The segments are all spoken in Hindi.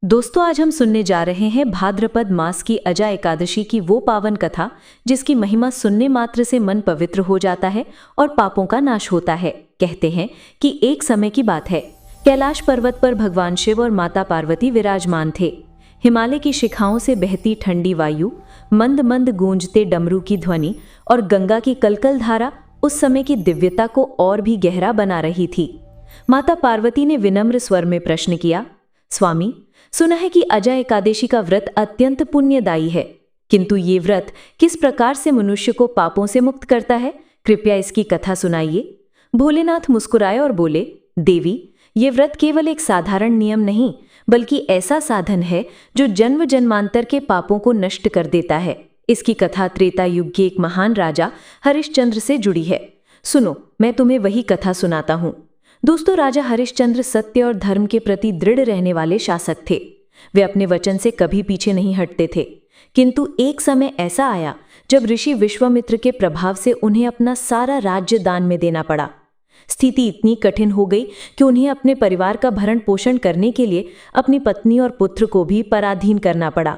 दोस्तों, आज हम सुनने जा रहे हैं भाद्रपद मास की अजा एकादशी की वो पावन कथा जिसकी महिमा सुनने मात्र से मन पवित्र हो जाता है और पापों का नाश होता है। कहते हैं कि एक समय की बात है, कैलाश पर्वत पर भगवान शिव और माता पार्वती विराजमान थे। हिमालय की शिखाओं से बहती ठंडी वायु, मंद मंद गूंजते डमरू की ध्वनि और गंगा की कलकल धारा उस समय की दिव्यता को और भी गहरा बना रही थी। माता पार्वती ने विनम्र स्वर में प्रश्न किया, स्वामी, सुना है कि अजा एकादशी का व्रत अत्यंत पुण्यदायी है, किंतु ये व्रत किस प्रकार से मनुष्य को पापों से मुक्त करता है? कृपया इसकी कथा सुनाइए। भोलेनाथ मुस्कुराए और बोले, देवी, ये व्रत केवल एक साधारण नियम नहीं, बल्कि ऐसा साधन है जो जन्म जन्मांतर के पापों को नष्ट कर देता है। इसकी कथा त्रेता युग के एक महान राजा हरिश्चंद्र से जुड़ी है। सुनो, मैं तुम्हें वही कथा सुनाता हूँ। दोस्तों, राजा हरिश्चंद्र सत्य और धर्म के प्रति दृढ़ रहने वाले शासक थे। वे अपने वचन से कभी पीछे नहीं हटते थे। किंतु एक समय ऐसा आया जब ऋषि विश्वामित्र के प्रभाव से उन्हें अपना सारा राज्य दान में देना पड़ा। स्थिति इतनी कठिन हो गई कि उन्हें अपने परिवार का भरण पोषण करने के लिए अपनी पत्नी और पुत्र को भी पराधीन करना पड़ा।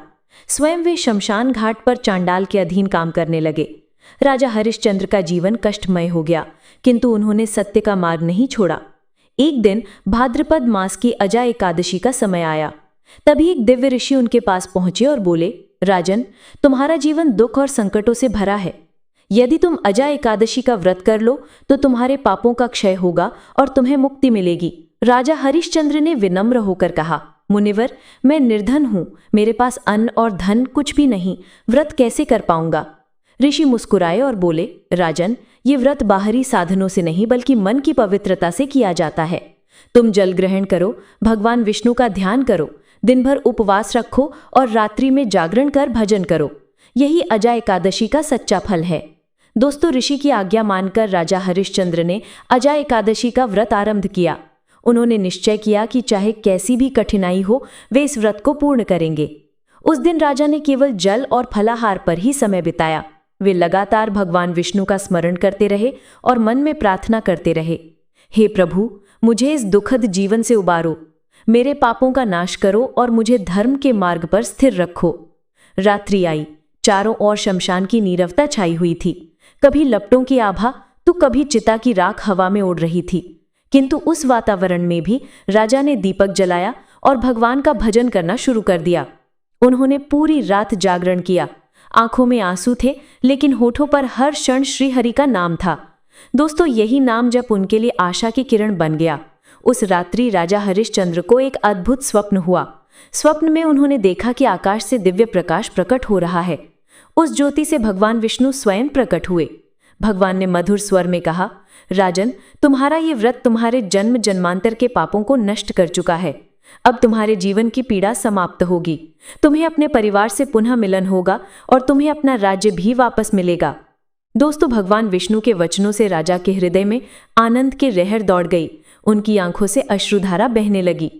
स्वयं वे शमशान घाट पर चांडाल के अधीन काम करने लगे। राजा हरिश्चंद्र का जीवन कष्टमय हो गया, किंतु उन्होंने सत्य का मार्ग नहीं छोड़ा। एक दिन भाद्रपद मास की अजा एकादशी का समय आया। तभी एक दिव्य ऋषि उनके पास पहुंचे और बोले, राजन, तुम्हारा जीवन दुख और संकटों से भरा है। यदि तुम अजा एकादशी का व्रत कर लो तो तुम्हारे पापों का क्षय होगा और तुम्हें मुक्ति मिलेगी। राजा हरिश्चंद्र ने विनम्र होकर कहा, मुनिवर, मैं निर्धन हूं, मेरे पास अन्न और धन कुछ भी नहीं, व्रत कैसे कर पाऊंगा? ऋषि मुस्कुराए और बोले, राजन, ये व्रत बाहरी साधनों से नहीं बल्कि मन की पवित्रता से किया जाता है। तुम जल ग्रहण करो, भगवान विष्णु का ध्यान करो, दिन भर उपवास रखो और रात्रि में जागरण कर भजन करो। यही अजा एकादशी का सच्चा फल है। दोस्तों, ऋषि की आज्ञा मानकर राजा हरिश्चंद्र ने अजा एकादशी का व्रत आरंभ किया। उन्होंने निश्चय किया कि चाहे कैसी भी कठिनाई हो, वे इस व्रत को पूर्ण करेंगे। उस दिन राजा ने केवल जल और फलाहार पर ही समय बिताया। वे लगातार भगवान विष्णु का स्मरण करते रहे और मन में प्रार्थना करते रहे, हे प्रभु, मुझे इस दुखद जीवन से उबारो, मेरे पापों का नाश करो और मुझे धर्म के मार्ग पर स्थिर रखो। रात्रि आई। चारों ओर शमशान की नीरवता छाई हुई थी। कभी लपटों की आभा तो कभी चिता की राख हवा में उड़ रही थी। किंतु उस वातावरण में भी राजा ने दीपक जलाया और भगवान का भजन करना शुरू कर दिया। उन्होंने पूरी रात जागरण किया। आंखों में आंसू थे, लेकिन होठों पर हर क्षण श्रीहरि का नाम था। दोस्तों, यही नाम जब उनके लिए आशा की किरण बन गया। उस रात्रि राजा हरिश्चंद्र को एक अद्भुत स्वप्न हुआ। स्वप्न में उन्होंने देखा कि आकाश से दिव्य प्रकाश प्रकट हो रहा है। उस ज्योति से भगवान विष्णु स्वयं प्रकट हुए। भगवान ने मधुर स्वर में कहा, राजन, तुम्हारा ये व्रत तुम्हारे जन्म जन्मांतर के पापों को नष्ट कर चुका है। अब तुम्हारे जीवन की पीड़ा समाप्त होगी। तुम्हें अपने परिवार से पुनः मिलन होगा और तुम्हें अपना राज्य भी वापस मिलेगा। दोस्तों, भगवान विष्णु के वचनों से राजा के हृदय में आनंद की लहर दौड़ गई। उनकी आंखों से अश्रुधारा बहने लगी।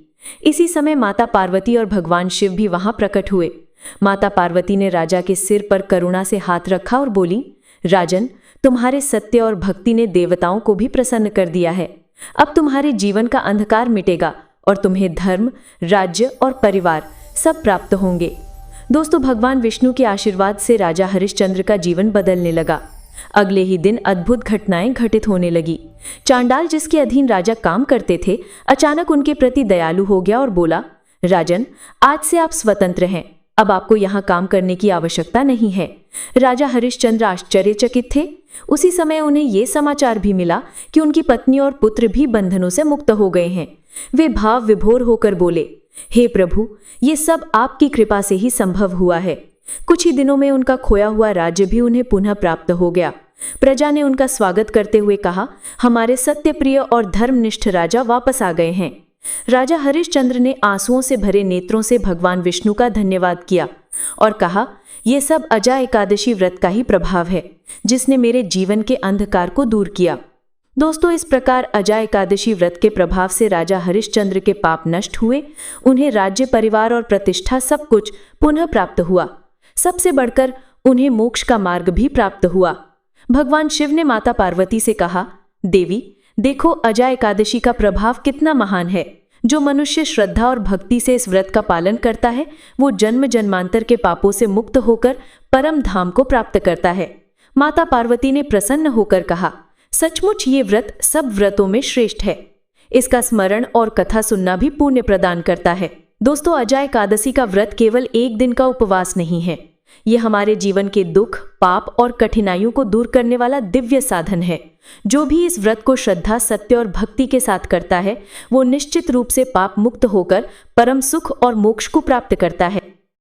इसी समय माता पार्वती और भगवान शिव भी वहां प्रकट हुए। माता पार्वती ने राजा के सिर पर करुणा से हाथ रखा और बोली, राजन, तुम्हारे सत्य और भक्ति ने देवताओं को भी प्रसन्न कर दिया है। अब तुम्हारे जीवन का अंधकार मिटेगा और तुम्हें धर्म, राज्य और परिवार सब प्राप्त होंगे। दोस्तों, भगवान विष्णु के आशीर्वाद से राजा हरिश्चंद्र का जीवन बदलने लगा। अगले ही दिन अद्भुत घटनाएं घटित होने लगी। चांडाल, जिसके अधीन राजा काम करते थे, अचानक उनके प्रति दयालु हो गया और बोला, राजन, आज से आप स्वतंत्र हैं। अब आपको यहाँ काम करने की आवश्यकता नहीं है। राजा हरिश्चंद्र आश्चर्यचकित थे। उसी समय उन्हें यह समाचार भी मिला कि उनकी पत्नी और पुत्र भी बंधनों से मुक्त हो गए हैं। वे भाव विभोर होकर बोले, हे प्रभु, ये सब आपकी कृपा से ही संभव हुआ है। कुछ ही दिनों में उनका खोया हुआ राज्य भी उन्हें पुनः प्राप्त हो गया। प्रजा ने उनका स्वागत करते हुए कहा, हमारे सत्यप्रिय और धर्मनिष्ठ राजा वापस आ गए हैं। राजा हरिश्चंद्र ने आंसुओं से भरे नेत्रों से भगवान विष्णु का धन्यवाद किया और कहा, यह सब अजा एकादशी व्रत का ही प्रभाव है, जिसने मेरे जीवन के अंधकार को दूर किया। दोस्तों, इस प्रकार अजा एकादशी व्रत के प्रभाव से राजा हरिश्चंद्र के पाप नष्ट हुए। उन्हें राज्य, परिवार और प्रतिष्ठा सब कुछ पुनः प्राप्त हुआ। सबसे बढ़कर उन्हें मोक्ष का मार्ग भी प्राप्त हुआ। भगवान शिव ने माता पार्वती से कहा, देवी, देखो, अजा एकादशी का प्रभाव कितना महान है। जो मनुष्य श्रद्धा और भक्ति से इस व्रत का पालन करता है वो जन्म जन्मांतर के पापों से मुक्त होकर परम धाम को प्राप्त करता है। माता पार्वती ने प्रसन्न होकर कहा, सचमुच ये व्रत सब व्रतों में श्रेष्ठ है। इसका स्मरण और कथा सुनना भी पुण्य प्रदान करता है। दोस्तों, अजय एकादशी का व्रत केवल एक दिन का उपवास नहीं है। ये हमारे जीवन के दुख, पाप और कठिनाइयों को दूर करने वाला दिव्य साधन है। जो भी इस व्रत को श्रद्धा, सत्य और भक्ति के साथ करता है वो निश्चित रूप से पाप मुक्त होकर परम सुख और मोक्ष को प्राप्त करता है।